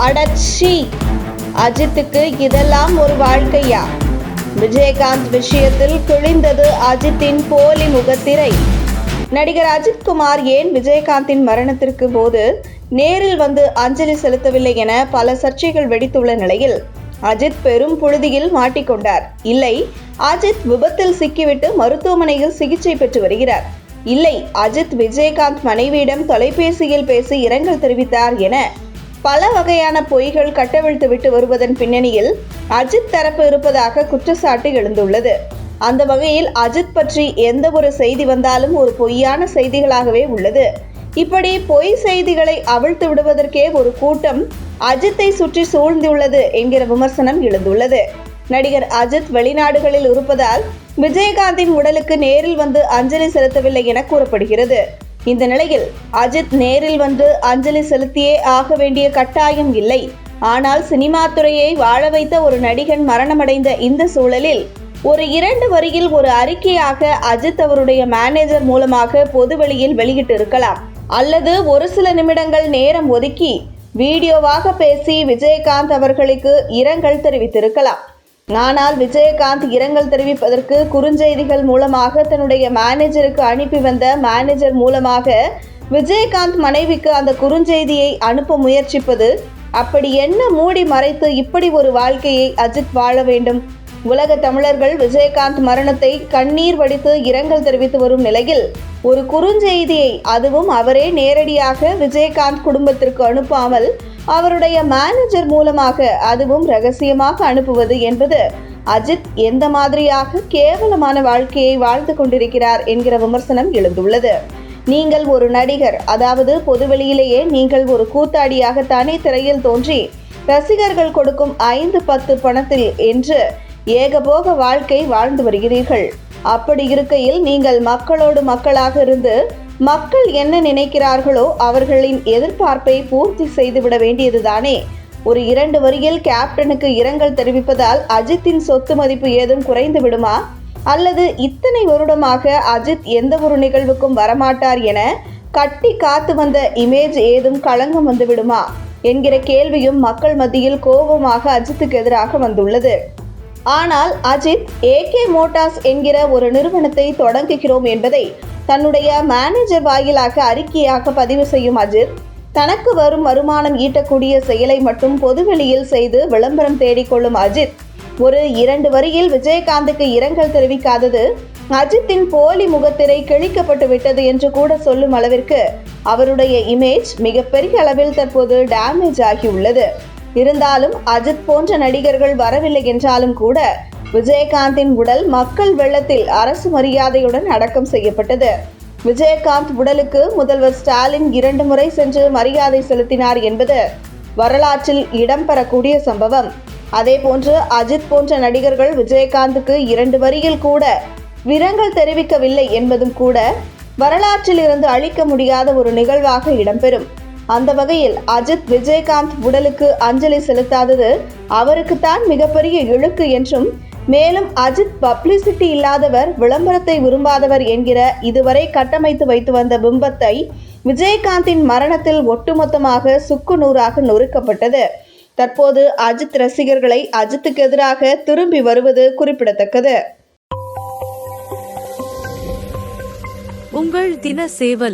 அடச்சி, அஜித்துக்கு இதெல்லாம் ஒரு வாழ்க்கையா? விஜயகாந்த் விஷயத்தில் கிழிந்தது அஜித்தின் போலி முகத்திரை. நடிகர் அஜித்குமார் ஏன் விஜயகாந்தின் மரணத்திற்கு போது நேரில் வந்து அஞ்சலி செலுத்தவில்லை என பல சர்ச்சைகள் வெடித்துள்ள நிலையில் அஜித் பெரும் புழுதியில் மாட்டிக்கொண்டார். இல்லை, அஜித் விபத்தில் சிக்கிவிட்டு மருத்துவமனையில் சிகிச்சை பெற்று வருகிறார். இல்லை, அஜித் விஜயகாந்த் மனைவியிடம் தொலைபேசியில் பேசி இரங்கல் தெரிவித்தார் என பல வகையான பொய்கள் கட்டவிழ்த்துவிட்டு வருவதன் பின்னணியில் அஜித் தரப்பு இருப்பதாக குற்றச்சாட்டு எழுந்துள்ளது. அந்த வகையில் அஜித் பற்றி எந்த ஒரு செய்தி வந்தாலும் ஒரு பொய்யான செய்திகளாகவே உள்ளது. இப்படி பொய் செய்திகளை அவிழ்த்து விடுவதற்கே ஒரு கூட்டம் அஜித்தை சுற்றி சூழ்ந்துள்ளது என்கிற விமர்சனம் எழுந்துள்ளது. நடிகர் அஜித் வெளிநாடுகளில் இருப்பதால் விஜயகாந்தின் உடலுக்கு நேரில் வந்து அஞ்சலி செலுத்தவில்லை என கூறப்படுகிறது. இந்த நிலையில் அஜித் நேரில் வந்து அஞ்சலி செலுத்தியே ஆக வேண்டிய கட்டாயம் இல்லை. ஆனால் சினிமா துறையை வாழ வைத்த ஒரு நடிகன் மரணமடைந்த இந்த சூழலில் ஒரு 2 வரியில் ஒரு அறிக்கையாக அஜித் அவருடைய மேனேஜர் மூலமாக பொதுவெளியில் வெளியிட்டு இருக்கலாம். அல்லது ஒரு சில நிமிடங்கள் நேரம் ஒதுக்கி வீடியோவாக பேசி விஜயகாந்த் அவர்களுக்கு இரங்கல் தெரிவித்திருக்கலாம். ஆனால் விஜயகாந்த் இரங்கல் தெரிவிப்பதற்கு குறுஞ்செய்திகள் மூலமாக தன்னுடைய மேனேஜருக்கு அனுப்பி வந்த மேனேஜர் மூலமாக விஜயகாந்த் மனைவிக்கு அந்த குறுஞ்செய்தியை அனுப்ப முயற்சிப்பது, அப்படி என்ன மூடி மறைத்து இப்படி ஒரு வாழ்க்கையை அஜித் வாழ வேண்டும்? உலக தமிழர்கள் விஜயகாந்த் மரணத்தை கண்ணீர் வடித்து இரங்கல் தெரிவித்து வரும் நிலையில் ஒரு குறுஞ்செய்தியை, அதுவும் அவரே நேரடியாக விஜயகாந்த் குடும்பத்திற்கு அனுப்பாமல் அவருடைய மேனேஜர் மூலமாக, அதுவும் ரகசியமாக அனுப்புவது என்பது அஜித் எந்த மாதிரியாக கேவலமான வாழ்க்கையை வாழ்ந்து கொண்டிருக்கிறார் என்கிற விமர்சனம் எழுந்துள்ளது. நீங்கள் ஒரு நடிகர், அதாவது பொதுவெளியிலேயே நீங்கள் ஒரு கூத்தாடியாக தனி திரையில் தோன்றி ரசிகர்கள் கொடுக்கும் 5-10 பணத்தில் என்று ஏகபோக வாழ்க்கை வாழ்ந்து வருகிறீர்கள். அப்படி இருக்கையில் நீங்கள் மக்களோடு மக்களாக இருந்து மக்கள் என்ன நினைக்கிறார்களோ அவர்களின் எதிர்பார்ப்பை பூர்த்தி செய்துவிட வேண்டியதுதானே. ஒரு 2 வரியில் கேப்டனுக்கு இரங்கல் தெரிவிப்பதால் அஜித்தின் சொத்து மதிப்பு ஏதும் குறைந்து விடுமா? அல்லது இத்தனை வருடமாக அஜித் எந்த ஒரு நிகழ்வுக்கும் வரமாட்டார் என கட்டி காத்து வந்த இமேஜ் ஏதும் களங்கம் வந்து விடுமா என்கிற கேள்வியும் மக்கள் மத்தியில் கோபமாக அஜித்துக்கு எதிராக வந்துள்ளது. ஆனால் அஜித் AK மோட்டார்ஸ் என்கிற ஒரு நிறுவனத்தை தொடங்குகிறோம் என்பதை தன்னுடைய மேனேஜர் வாயிலாக அறிக்கையாக பதிவு செய்யும் அஜித், தனக்கு வரும் வருமானம் ஈட்டக்கூடிய செயலை மட்டும் பொதுவெளியில் செய்து விளம்பரம் தேடிக்கொள்ளும் அஜித், ஒரு 2 வரியில் விஜயகாந்துக்கு இரங்கல் தெரிவிக்காதது அஜித்தின் போலி முகத்திரை கிழிக்கப்பட்டு விட்டது என்று கூட சொல்லும் அளவிற்கு அவருடைய இமேஜ் மிகப்பெரிய அளவில் தற்போது டேமேஜ் ஆகியுள்ளது. இருந்தாலும் அஜித் போன்ற நடிகர்கள் வரவில்லை என்றாலும் கூட விஜயகாந்தின் உடல் மக்கள் வெள்ளத்தில் அரசு மரியாதையுடன் அடக்கம் செய்யப்பட்டது. விஜயகாந்த் உடலுக்கு முதல்வர் ஸ்டாலின் 2 முறை சென்று மரியாதை செலுத்தினார் என்பது வரலாற்றில் இடம்பெறக்கூடிய சம்பவம். அதே போன்று அஜித் போன்ற நடிகர்கள் விஜயகாந்துக்கு 2 வரியில் கூட இரங்கல் தெரிவிக்கவில்லை என்பதும் கூட வரலாற்றில் இருந்து அழிக்க முடியாத ஒரு நிகழ்வாக இடம்பெறும். அந்த வகையில் அஜித் விஜயகாந்த் உடலுக்கு அஞ்சலி செலுத்தாதது அவருக்குத்தான் மிகப்பெரிய இழுக்கு என்றும், மேலும் அஜித் பப்ளிசிட்டி இல்லாதவர், விளம்பரத்தை விரும்பாதவர் என்கிற இதுவரை கட்டமைத்து வைத்து வந்த பிம்பத்தை விஜயகாந்தின் மரணத்தில் ஒட்டுமொத்தமாக சுக்குநூறாக நொறுக்கப்பட்டது. தற்போது அஜித் ரசிகர்களை அஜித்துக்கு எதிராக திரும்பி வருவது குறிப்பிடத்தக்கது. உங்கள் தின சேவல்.